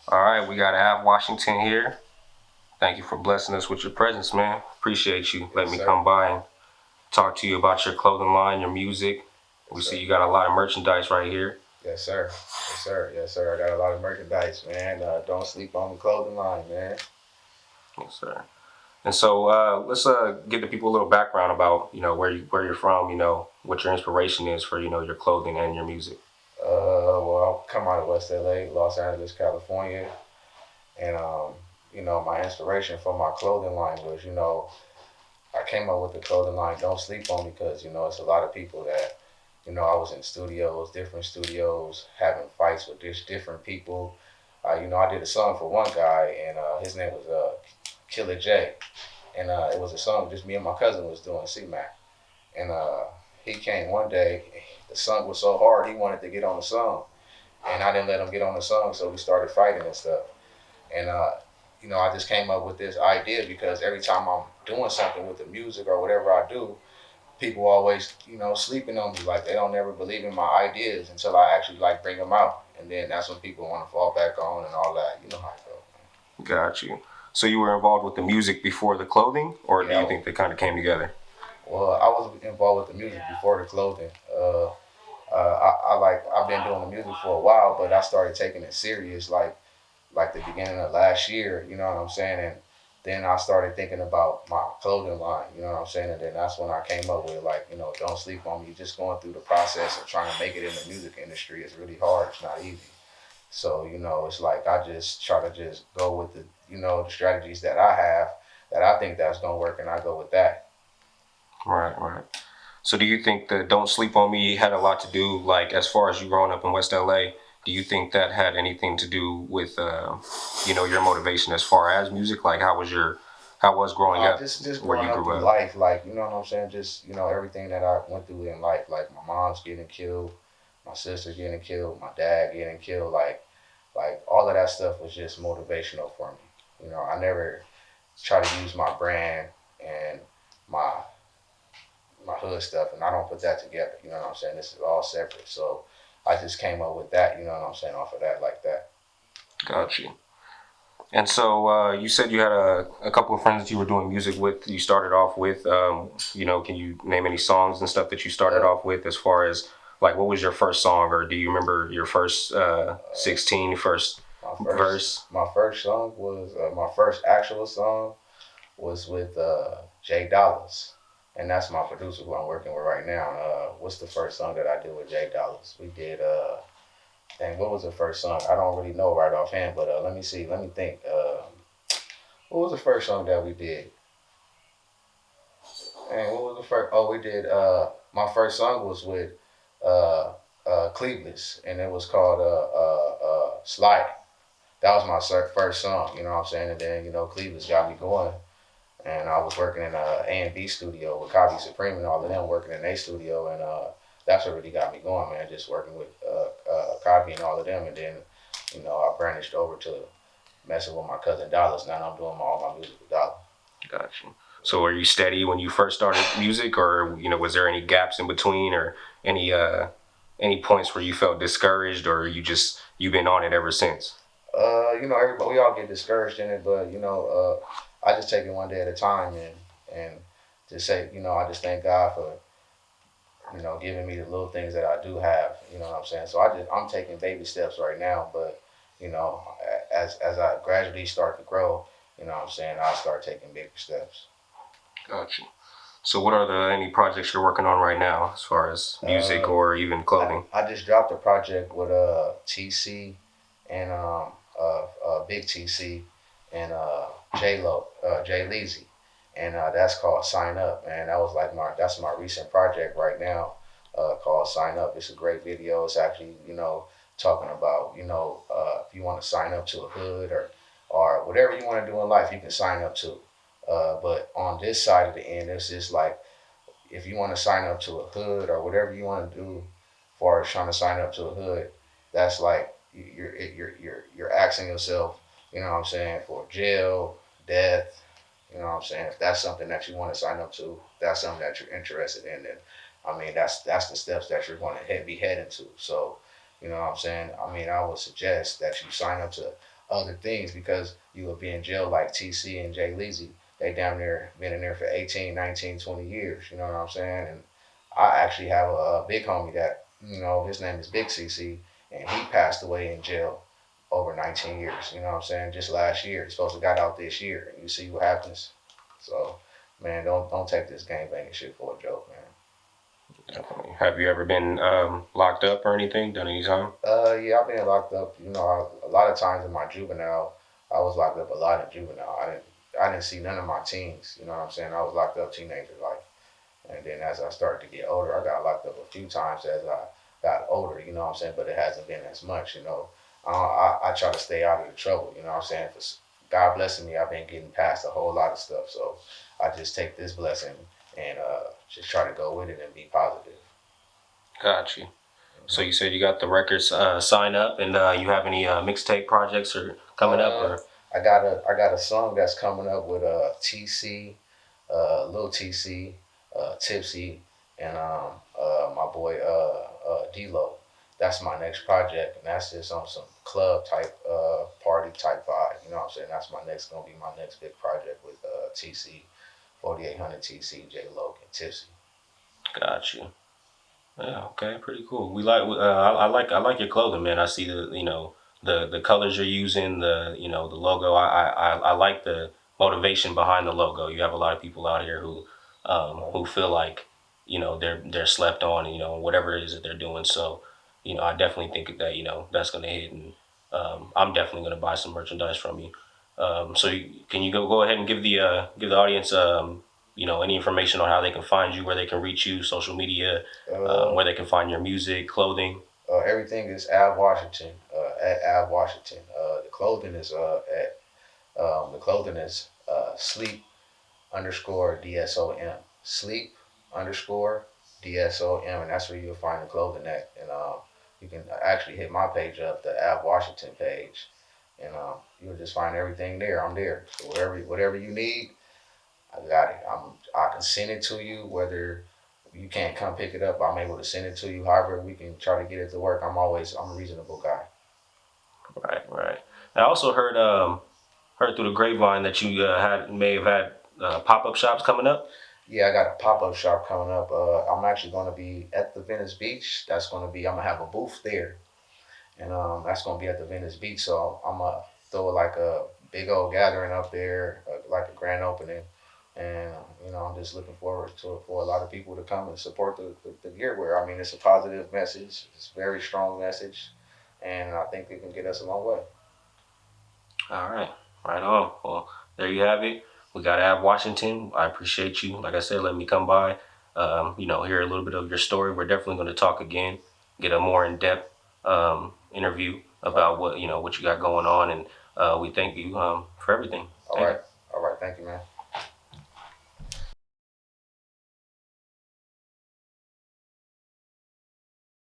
All right, we got Ave Washington here. Thank you for blessing us with your presence, man. Appreciate you Yes, letting me sir. come by and talk to you about your clothing line, your music. We Yes, see sir. you got a lot of merchandise right here. Yes, sir. Yes, sir. Yes, sir. I got a lot of merchandise, man. Don't sleep on the clothing line, man. Yes, sir. And so let's give the people a little background about where you're from. What your inspiration is for your clothing and your music. Well, I come out of West LA, Los Angeles, California, and my inspiration for my clothing line was, I came up with the clothing line "Don't Sleep on Me" because it's a lot of people that, I was in studios, different studios, having fights with different people. I did a song for one guy, and his name was Killer J, and it was a song just me and my cousin was doing C-Mac, and he came one day. The song was so hard, he wanted to get on the song, and I didn't let him get on the song, so we started fighting and stuff. And I just came up with this idea because every time I'm doing something with the music or whatever I do, people always, sleeping on me. Like they don't never believe in my ideas until I actually like bring them out, and then that's when people want to fall back on and all that. You know how it goes. Got you. So you were involved with the music before the clothing, or do Yeah. you think they kind of came together? Well, I was involved with the music before the clothing. I've been doing the music for a while, but I started taking it serious like the beginning of last year, you know what I'm saying? And then I started thinking about my clothing line, you know what I'm saying? And then that's when I came up with like, don't sleep on me. Just going through the process of trying to make it in the music industry is really hard. It's not easy. So, it's like I just try to just go with the strategies that I have that I think that's gonna work and I go with that. Right, right. So do you think that "Don't Sleep on Me" had a lot to do, like as far as you growing up in West LA? Do you think that had anything to do with your motivation as far as music? Like how was growing up Just where growing you up grew through up? life, like what I'm saying, just everything that I went through in life, like my mom's getting killed, my sister getting killed, my dad getting killed, like all of that stuff was just motivational for me. I never try to use my brand and my my hood stuff, and I don't put that together. You know what I'm saying? This is all separate. So I just came up with that. You know what I'm saying? Off of that, like that. Got you. And so you said you had a couple of friends that you were doing music with. You started off with, can you name any songs and stuff that you started Uh, off with? As far as like, what was your first song, or do you remember your first uh, 16, first my first verse? my first song was my first actual song was with Jay Dollars, and that's my producer who I'm working with right now. What's the first song that I did with Jay Dollars? We did. Dang, what was the first song? I don't really know right offhand, but let me see. Let me think. What was the first song that we did? And what was the first? Oh, we did. My first song was with uh, Cleveless, and it was called "Slide." That was my first song. You know what I'm saying? And then Cleveless got me going, and I was working in A&B studio with Kavi Supreme and all of them working in their studio, and that's what really got me going, man. Just working with Kavi and all of them, and then I branched over to messing with my cousin Dollars. Now I'm doing all my music with Dollars. Got you. So were you steady when you first started music, or was there any gaps in between, or any any points where you felt discouraged, or you've been on it ever since? Everybody we all get discouraged in it, but I just take it one day at a time and just say, I just thank God for giving me the little things that I do have. You know what I'm saying? So I'm taking baby steps right now, but as I gradually start to grow, what I'm saying, I'll start taking bigger steps. Got you. So what are the any projects you're working on right now, as far as music Uh, or even clothing? I just dropped a project with TC and Big TC and J Lo, Jay Leezy, and that's called Sign Up. And that was like that's my recent project right now, called Sign Up. It's a great video. It's actually talking about if you want to sign up to a hood or whatever you want to do in life, you can sign up to. But on this side of the end, it's just like if you want to sign up to a hood or whatever you want to do, as far as trying to sign up to a hood, that's like you're asking yourself, you know what I'm saying, for jail, death. You know what I'm saying? If that's something that you want to sign up to, that's something that you're interested in, then I mean that's the steps that you're going to be heading to. So, you know what I'm saying? I mean, I would suggest that you sign up to other things because you would be in jail like TC and Jay Leezy. They down there been in there for 18, 19, 20 years. You know what I'm saying? And I actually have a big homie that, his name is Big CC, and he passed away in jail over 19 years. You know what I'm saying? Just last year. He's supposed to got out this year. And you see what happens. So, man, don't take this gang banging shit for a joke, man. Definitely. Have you ever been locked up or anything? Done any time? Yeah, I've been locked up. A lot of times in my juvenile, I was locked up a lot in juvenile. I didn't see none of my teens. You know what I'm saying? I was locked up teenager life, and then as I started to get older, I got locked up a few times as I got older. You know what I'm saying? But it hasn't been as much. I try to stay out of the trouble. You know what I'm saying? God blessing me, I've been getting past a whole lot of stuff. So I just take this blessing and just try to go with it and be positive. Got you. So you said you got the records sign up, and you have any mixtape projects or coming up, Uh, or I got a song that's coming up with TC, Lil TC, Tipsy, and my boy D-Lo. That's my next project, and that's just on some club type, party type vibe. You know what I'm saying? That's gonna be my next big project with TC, 4800 TC, J Lo, and Tipsy. got you? Yeah, okay, pretty cool. I like your clothing, man. I see the colors you're using, the logo. I like the motivation behind the logo. You have a lot of people out here who feel like they're slept on, whatever it is that they're doing. So I definitely think that that's gonna hit, and I'm definitely gonna buy some merchandise from you. Can you go ahead and give the audience any information on how they can find you, where they can reach you, social media, Uh, where they can find your music, clothing. Everything is Ave Washington, at Ave Washington. The clothing is sleep underscore DSOM. Sleep underscore DSOM, and that's where you'll find the clothing at. And you can actually hit my page up, the Ave Washington page, and you'll just find everything there. I'm there. So whatever you need, I got it. I can send it to you. Whether you can't come pick it up, I'm able to send it to you. However, we can try to get it to work. I'm a reasonable guy. Right, right. I also heard through the grapevine that you may have had pop up shops coming up. Yeah, I got a pop up shop coming up. I'm actually going to be at the Venice Beach. I'm gonna have a booth there, and that's going to be at the Venice Beach. So I'm gonna throw like a big old gathering up there, like a grand opening, and I'm just looking forward to for a lot of people to come and support the gear wear. I mean, it's a positive message. It's a very strong message, and I think it can get us a long way. All right, right on. Well, there you have it. We got Ab Washington. I appreciate you. Like I said, let me come by. Hear a little bit of your story. We're definitely going to talk again, get a more in depth interview about what you got going on, and we thank you for everything. All Thank right, you. all right. Thank you, man.